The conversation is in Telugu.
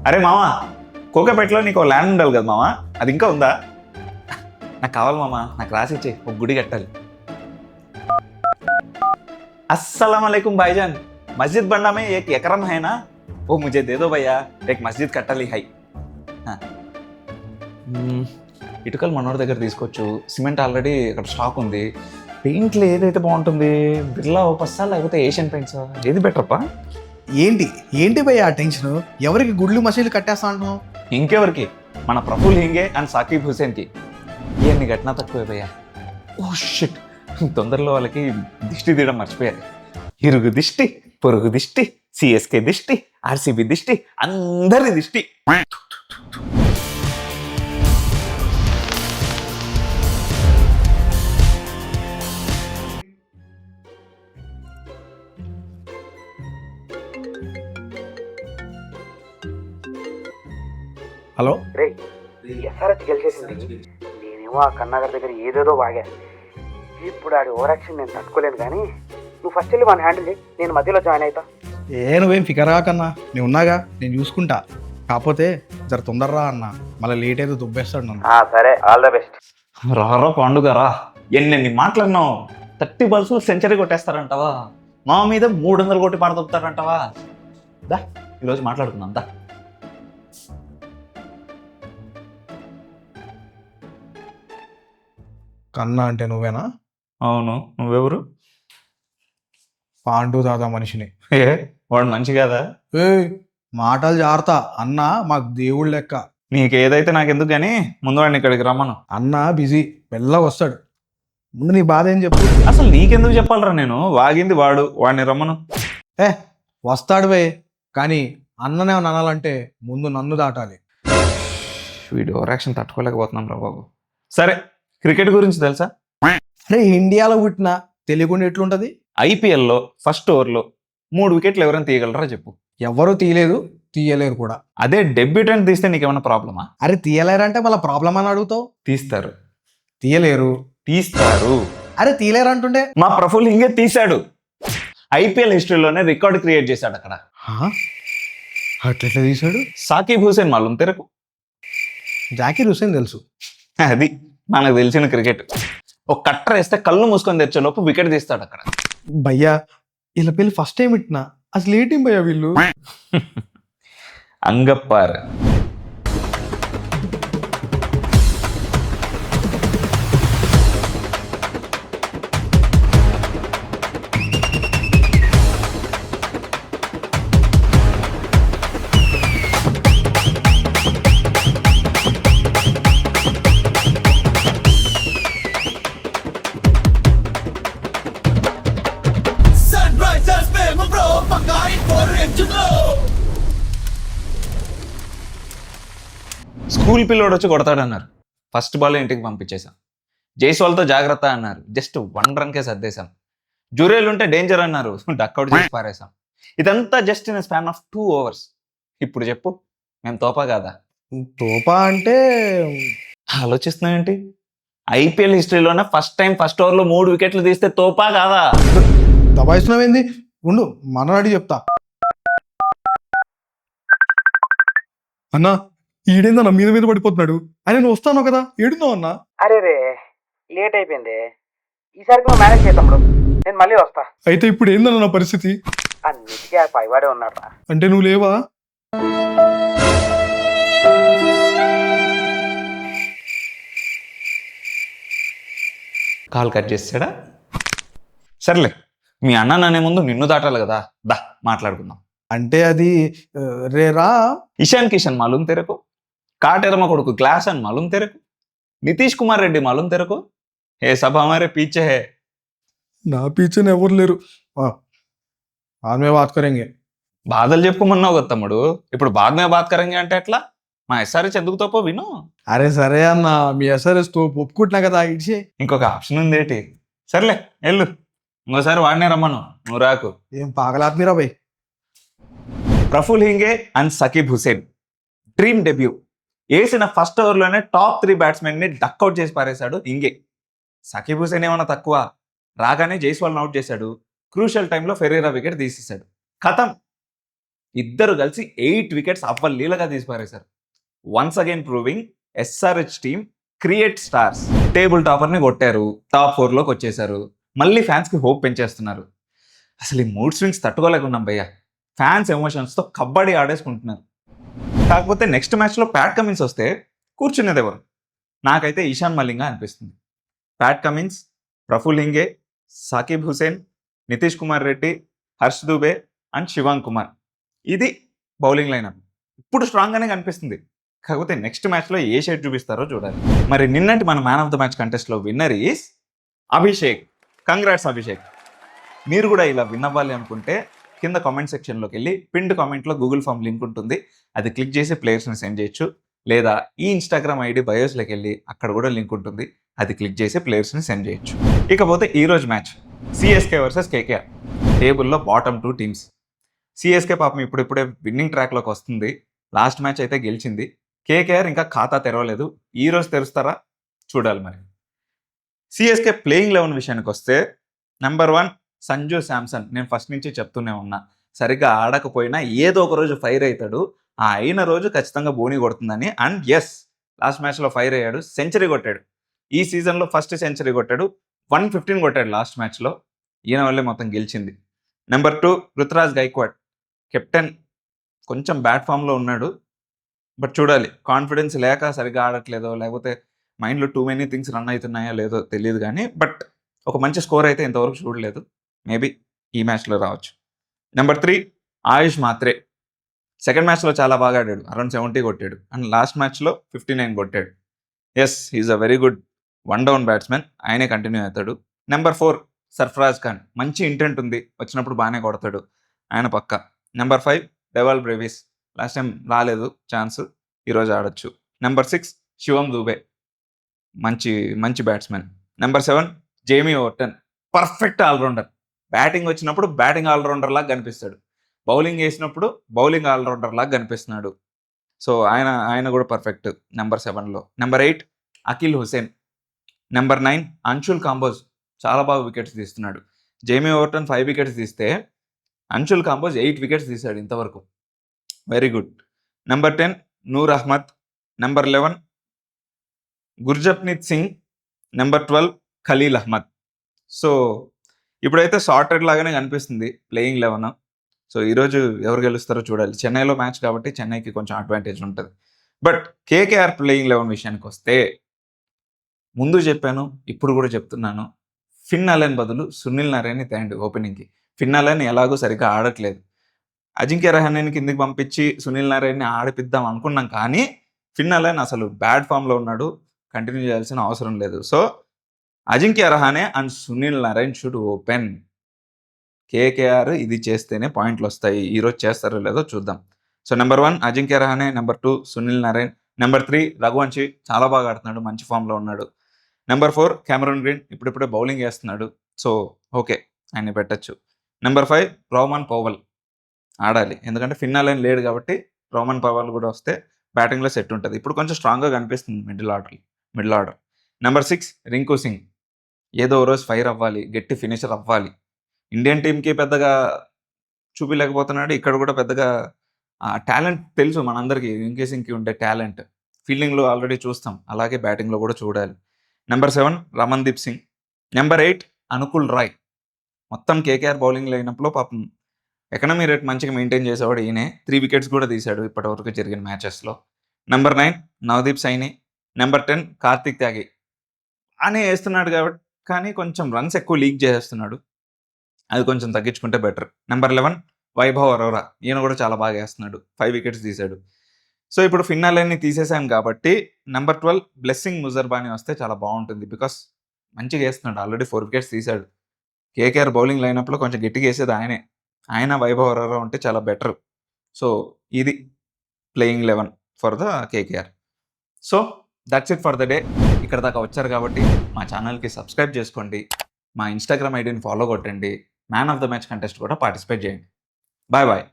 అరే మామ, కోకపేటలో నీకు ల్యాండ్ ఉండాలి కదా మామ, అది ఇంకా ఉందా? నాకు కావాలి మామ, నాకు రాసి ఇచ్చే, ఒక గుడి కట్టాలి. अस्सलाम वालेकुम भाईजान, मस्जिद बनना में एक एकरम है ना, वो मुझे दे दो भैया, एक मस्जिद కట్టాలి హై. ఇటుకలు మనోడి దగ్గర తీసుకోవచ్చు, సిమెంట్ ఆల్రెడీ ఇక్కడ స్టాక్ ఉంది. పెయింట్లు ఏదైతే బాగుంటుంది, బిర్లా ఓపస్సా లేకపోతే ఏషియన్ పెయింట్స్, ఏది బెటర్ అప్పా? ఏంటి ఏంటి భయ్య ఆ టెన్షన్? ఎవరికి గుళ్ళు మసీదులు కట్టేస్తా అంటున్నావు? ఇంకెవరికి? మన ప్రఫుల్ హింగే అండ్ సాకిబ్ హుసేన్కి. ఇవన్నీ కట్టినా తక్కువే భయ్యా. ఓ షిట్, తొందరలో వాళ్ళకి దిష్టి తీయడం మర్చిపోయారు. ఇరుగు దిష్టి, పొరుగు దిష్టి, సిఎస్కే దిష్టి, ఆర్సీబీ దిష్టి, అందరి దిష్టి. హలో రే, ఎస్ఆర్హెచ్ గెలిచేసింది. నేనేమో ఆ కన్నాగర్ దగ్గర ఏదేదో వాగా. ఇప్పుడు ఆడి ఓవర్ యాక్షన్ నేను తట్టుకోలేను. కానీ నువ్వు ఫస్ట్ వెళ్ళి మన హ్యాండిల్ చేయి, నేను మధ్యలో జాయిన్ అవుతా. నువ్వేం ఫికర్ కాకన్నా, నేను ఉన్నాగా, నేను చూసుకుంటా. కాకపోతే జర తొందరరా అన్న, మళ్ళీ లేట్ అయితే దుబ్బేస్తాడు నన్ను. సరే, ఆల్ ద బెస్ట్. రారా పాండుగా రా, ఎన్నెన్ని మాట్లాడినావు. 30 balls సెంచరీ కొట్టేస్తారంటావా? మా మీద 300 కోటి పారదొప్పుతారంటావా? దా ఈరోజు మాట్లాడుకుందాం దా. కన్నా అంటే నువ్వేనా? అవును, నువ్వెవరు? పాండు దాదా మనిషిని. ఏ వాడు మంచి కదా? మాటలు జారుతా అన్న, మాకు దేవుడు లెక్క. నీకేదైతే నాకెందుకు కానీ ముందు వాడిని ఇక్కడికి రమ్మను. అన్న బిజీ, మెల్లగా వస్తాడు. ముందు నీ బాధ ఏం చెప్పు. అసలు నీకెందుకు చెప్పాలరా, నేను వాగింది వాడు, వాడిని రమ్మను. వస్తాడు వే, కానీ అన్ననే అనాలంటే ముందు నన్ను దాటాలి. వీడియో ఓవరాక్షన్ తట్టుకోలేకపోతున్నాం రా బాబు. సరే, క్రికెట్ గురించి తెలుసా? అరే ఇండియాలో పుట్టిన తెలియకుండా ఎట్లుంటది? ఐపీఎల్లో ఫస్ట్ ఓవర్లో 3 వికెట్లు ఎవరైనా తీయగలరా చెప్పు? ఎవ్వరూ తీయలేదు, తీయలేరు కూడా. అదే డెబ్యూటెంట్ తీస్తే నీకేమైనా ప్రాబ్లమా? అరే తీయలేరంటే మళ్ళీ ప్రాబ్లం అని అడుగుతావు? తీస్తారు. తీయలేరు. తీస్తారు. అరే తీయలేరు అంటుండే. మా ప్రఫుల్ హింగే తీశాడు. ఐపీఎల్ హిస్టరీలోనే రికార్డ్ క్రియేట్ చేశాడు అక్కడ. అట్లెట్లా తీశాడు? సాకిబ్ హుసేన్ మాలూమ్ తెరకు? జాకీర్ హుసేన్ తెలుసు. అది మనకు తెలిసిన క్రికెట్. ఒక కట్టర్ వేస్తే కళ్ళు మూసుకొని తెచ్చే లోపు వికెట్ తీస్తాడు అక్కడ. భయ్యా ఇలా పెళ్ళి ఫస్ట్ టైం ఇట్టినా, అసలు ఏ టీం భయ్యా వీళ్ళు? అంగప్పార్. స్కూల్ పిల్లోడు వచ్చి కొడతాడన్నారు, ఫస్ట్ బాల్ ఇంటికి పంపించేశాం. జైస్వాల్తో జాగ్రత్త అన్నారు, జస్ట్ 1 రన్కే సర్దేశాం. జూరేలు ఉంటే డేంజర్ అన్నారు, డక్అవుట్ చేసి పారేశాం. ఇదంతా just in span of 2 overs. ఇప్పుడు చెప్పు, మేము తోపా కాదా? తోపా అంటే ఆలోచిస్తున్నాం ఏంటి? ఐపీఎల్ హిస్టరీలోనే ఫస్ట్ టైం ఫస్ట్ ఓవర్లో 3 వికెట్లు తీస్తే తోపా కాదా? దబాయిస్తున్నావేంది? ఉండు మననాడి చెప్తా. అన్నా ఈడేందన్నా మీద మీద పడిపోతున్నాడు. ఆయన నువ్వు వస్తాను కదా, ఏడున్నావు అన్నా? అరే రే, లేట్ అయిపోయింది. ఈసారికి నువ్వు మేనేజ్ చేద్దాం, నేను మళ్ళీ వస్తా. అయితే ఇప్పుడు ఏందన్న నా పరిస్థితి? అన్నిటికీ ఆ పైవాడే ఉన్నాడు. అంటే నువ్వు లేవా? కాల్ కట్ చేసాడా? సర్లే, మీ అన్న నన్నే ముందు నిన్ను దాటాలి కదా, దా మాట్లాడుకుందాం. అంటే అది రేరా. ఇషాన్ కిషన్ మాలూమ్ తెరకు? కాటెరమ కొడుకు గ్లాసన్ మాలూమ్ తెరకు? నితీష్ కుమార్ రెడ్డి మాలూమ్ తెరకు? ఏ సబ్ హమారే పీచే హై. నా పీచని ఎవరు లేరు. ఆమె బాత్ కరేంగే. బాధలు చెప్పుకోమన్నావు కదా తమ్ముడు, ఇప్పుడు బాద్మే బాత్ కరేంగే అంటే ఎట్లా? మా ఎస్ఆర్హెచ్ ఎందుకు తోపో విను. అరే సరే అన్న, మీ ఎస్ఆర్ఎస్ తో ఒప్పుకుంటున్నా కదా, ఇడిచే. ఇంకొక ఆప్షన్ ఉంది ఏంటి? సర్లే వెళ్ళు, ఇంకోసారి వాడినే రమ్మను, నువ్వు రాకు. ఏం పాగలాత్మీరా భయ్. Praful Hinge and Saqib Hussain dream debut. వేసిన ఫస్ట్ ఓవర్లోనే టాప్ 3 బ్యాట్స్మెన్ని డక్అవుట్ చేసి పారేశాడు హింగే. సకీబ్ హుసేన్ ఏమన్నా తక్కువ? రాగానే జైస్వాల్ని అవుట్ చేశాడు, క్రూషియల్ టైంలో ఫెరీరా వికెట్ తీసేశాడు. ఖతం. ఇద్దరు కలిసి 8 వికెట్స్ అవ్వలీలగా తీసిపారేశారు. Once again proving SRH team create stars. Table టాపర్ని కొట్టారు, టాప్ 4లోకి వచ్చేసారు. మళ్ళీ ఫ్యాన్స్కి హోప్ పెంచేస్తున్నారు. అసలు ఈ మూడ్ స్వింగ్స్ తట్టుకోలేకున్నాం భయ్య. ఫ్యాన్స్ ఎమోషన్స్తో కబడ్డీ ఆడేసుకుంటున్నారు. కాకపోతే నెక్స్ట్ మ్యాచ్లో ప్యాట్ కమిన్స్ వస్తే కూర్చునేది ఎవరు? నాకైతే ఈశాన్ మలింగా అనిపిస్తుంది. Pat Cummins, Praful Hinge, Sakib Hussain, Nitish Kumar Reddy, Harsh Dubey and Shivang Kumar. ఇది బౌలింగ్ లైనప్. ఇప్పుడు స్ట్రాంగ్గానే కనిపిస్తుంది. కాకపోతే నెక్స్ట్ మ్యాచ్లో ఏ షేడ్ చూపిస్తారో చూడాలి. మరి నిన్నటి మన మ్యాన్ ఆఫ్ ద మ్యాచ్ కంటెస్ట్లో winner is Abhishek. Congrats Abhishek. మీరు కూడా ఇలా విన్ అవ్వాలి అనుకుంటే కింద కామెంట్ సెక్షన్లోకి వెళ్ళి పిన్డ్ కామెంట్లో గూగుల్ ఫామ్ లింక్ ఉంటుంది, అది క్లిక్ చేసి ప్లేయర్స్ని సెండ్ చేయొచ్చు. లేదా ఈ ఇన్స్టాగ్రామ్ ఐడి బయోస్లోకి వెళ్ళి అక్కడ కూడా లింక్ ఉంటుంది, అది క్లిక్ చేసి ప్లేయర్స్ని సెండ్ చేయొచ్చు. ఇకపోతే ఈరోజు మ్యాచ్ సిఎస్కే వర్సెస్ కేకేఆర్. టేబుల్లో బాటమ్ 2 టీమ్స్. సిఎస్కే పాపం ఇప్పుడిప్పుడే విన్నింగ్ ట్రాక్లోకి వస్తుంది. లాస్ట్ మ్యాచ్ అయితే గెలిచింది. కేకేఆర్ ఇంకా ఖాతా తెరవలేదు. ఈరోజు తెరుస్తారా చూడాలి. మరి సిఎస్కే ప్లేయింగ్ 11 విషయానికి వస్తే నెంబర్ 1 సంజు శాంసన్. నేను ఫస్ట్ నుంచి చెప్తూనే ఉన్నా, సరిగ్గా ఆడకపోయినా ఏదో ఒక రోజు ఫైర్ అవుతాడు, ఆ అయిన రోజు ఖచ్చితంగా బోని కొడుతుందని. అండ్ ఎస్, లాస్ట్ మ్యాచ్లో ఫైర్ అయ్యాడు, సెంచరీ కొట్టాడు. ఈ సీజన్లో ఫస్ట్ సెంచరీ కొట్టాడు, 115 కొట్టాడు లాస్ట్ మ్యాచ్లో. ఈయన వల్లే మొత్తం గెలిచింది. నెంబర్ 2 రుతురాజ్ గైక్వాడ్. కెప్టెన్ కొంచెం బ్యాడ్ ఫామ్లో ఉన్నాడు, బట్ చూడాలి. కాన్ఫిడెన్స్ లేక సరిగ్గా ఆడట్లేదో, లేకపోతే మైండ్లో టూ మెనీ థింగ్స్ రన్ అవుతున్నాయో లేదో తెలియదు కానీ, బట్ ఒక మంచి స్కోర్ అయితే ఇంతవరకు చూడలేదు. మేబీ ఈ మ్యాచ్లో రావచ్చు. నెంబర్ 3 ఆయుష్ మాత్రే. సెకండ్ మ్యాచ్లో చాలా బాగా ఆడాడు, అరౌండ్ 70 కొట్టాడు. అండ్ లాస్ట్ మ్యాచ్లో 59 కొట్టాడు. Yes, he is a very good 1 down batsmen. ఆయనే కంటిన్యూ అవుతాడు. నెంబర్ 4 సర్ఫరాజ్ ఖాన్. మంచి ఇంటెంట్ ఉంది, వచ్చినప్పుడు బాగానే కొడతాడు, ఆయన పక్క. Number 5 Dewald Brevis. Last time రాలేదు ఛాన్స్, ఈరోజు ఆడొచ్చు. నెంబర్ 6 శివం దూబే, మంచి మంచి batsmen. Number 7 Jamie Overton. Perfect allrounder. Batting వచ్చినప్పుడు బ్యాటింగ్ ఆల్రౌండర్ లాగా కనిపిస్తాడు, బౌలింగ్ వేసినప్పుడు బౌలింగ్ ఆల్రౌండర్ లాగా కనిపిస్తున్నాడు. సో ఆయన కూడా పర్ఫెక్ట్ నెంబర్ 7లో. నెంబర్ 8 అఖిల్ హుసేన్. నెంబర్ 9 అంశుల్ కాంబోజ్. చాలా బాగా వికెట్స్ తీస్తున్నాడు. జేమీ ఓవర్టన్ 5 వికెట్స్ తీస్తే అంశుల్ కాంబోజ్ 8 వికెట్స్ తీశాడు ఇంతవరకు. Very good. Number 10 Noor Ahmad. Number 11 Gurjapneet Singh. Number 12 Khaleel Ahmed. So ఇప్పుడైతే సార్టెడ్ లాగానే కనిపిస్తుంది ప్లేయింగ్ 11. సో ఈరోజు ఎవరు గెలుస్తారో చూడాలి. చెన్నైలో మ్యాచ్ కాబట్టి చెన్నైకి కొంచెం అడ్వాంటేజ్ ఉంటుంది. బట్ కేకేఆర్ ప్లేయింగ్ 11 విషయానికి వస్తే ముందు చెప్పాను, ఇప్పుడు కూడా చెప్తున్నాను, ఫిన్ అలెన్ బదులు సునీల్ నారాయణని తేండి ఓపెనింగ్కి. ఫిన్ అలెన్ ఎలాగో సరిగ్గా ఆడట్లేదు. అజింక్య రహానేని కిందికి పంపించి సునీల్ నారాయణని ఆడిపిద్దాం అనుకున్నాం, కానీ ఫిన్ అలెన్ అసలు బ్యాడ్ ఫామ్లో ఉన్నాడు, కంటిన్యూ చేయాల్సిన అవసరం లేదు. So Ajinkya Rahane and Sunil Narine should open. KKR ఇది చేస్తేనే పాయింట్లు వస్తాయి. ఈరోజు చేస్తారో లేదో చూద్దాం. So number 1 Ajinkya Rahane, number 2 Sunil Narine, number 3 Raghuvanshi. చాలా బాగా ఆడుతున్నాడు, మంచి ఫామ్లో ఉన్నాడు. Number 4 Cameron Green. ఇప్పుడిప్పుడే బౌలింగ్ వేస్తున్నాడు, సో ఓకే, ఆయన్ని పెట్టచ్చు. Number 5 Rovman Powell. ఆడాలి, ఎందుకంటే ఫిన్ అలెన్ లేడు కాబట్టి రోమన్ పవల్ కూడా వస్తే బ్యాటింగ్లో సెట్ ఉంటుంది. ఇప్పుడు కొంచెం స్ట్రాంగ్గా కనిపిస్తుంది middle order. Number 6 Rinku Singh. ఏదో రోజు ఫైర్ అవ్వాలి, గట్టి ఫినిషర్ అవ్వాలి. ఇండియన్ టీంకి పెద్దగా చూపించలేకపోతున్నాడు, ఇక్కడ కూడా పెద్దగా టాలెంట్ తెలుసు మనందరికీ. రింకు సింగ్కి ఉండే టాలెంట్ ఫీల్డింగ్లో ఆల్రెడీ చూస్తాం, అలాగే బ్యాటింగ్లో కూడా చూడాలి. నెంబర్ 7 రమన్దీప్ సింగ్. నెంబర్ 8 అనుకుల్ రాయ్. మొత్తం కేకేఆర్ బౌలింగ్ లైనప్లో పాపం ఎకనమీ రేట్ మంచిగా మెయింటైన్ చేసేవాడు ఈయనే. 3 వికెట్స్ కూడా తీశాడు ఇప్పటివరకు జరిగిన మ్యాచెస్లో. నెంబర్ 9 నవదీప్ సైని. నెంబర్ 10 కార్తిక్ త్యాగి. అనే వేస్తున్నాడు కాబట్టి, కానీ కొంచెం రన్స్ ఎక్కువ లీక్ చేసేస్తున్నాడు, అది కొంచెం తగ్గించుకుంటే బెటర్. నెంబర్ 11 వైభవ్ అరోరా. ఈయన కూడా చాలా బాగా వేస్తున్నాడు, 5 వికెట్స్ తీశాడు. సో ఇప్పుడు ఫిన్ అలెన్ని తీసేసాం కాబట్టి నెంబర్ 12 బ్లెస్సింగ్ ముజర్బానీ వస్తే చాలా బాగుంటుంది, బికాస్ మంచిగా వేస్తున్నాడు, ఆల్రెడీ 4 వికెట్స్ తీశాడు. కేకేఆర్ బౌలింగ్ లైనప్లో కొంచెం గట్టిగా వేసేది ఆయన వైభవ్ అరోరా ఉంటే చాలా బెటర్. సో ఇది playing 11 for the KKR. So that's it for the day. ఇక్కడ దాకా వచ్చారు కాబట్టి మా ఛానల్కి సబ్స్క్రైబ్ చేసుకోండి, మా ఇన్స్టాగ్రామ్ ఐడిని ఫాలో కొట్టండి, man of the match contest కూడా పార్టిసిపేట్ చేయండి. Bye bye.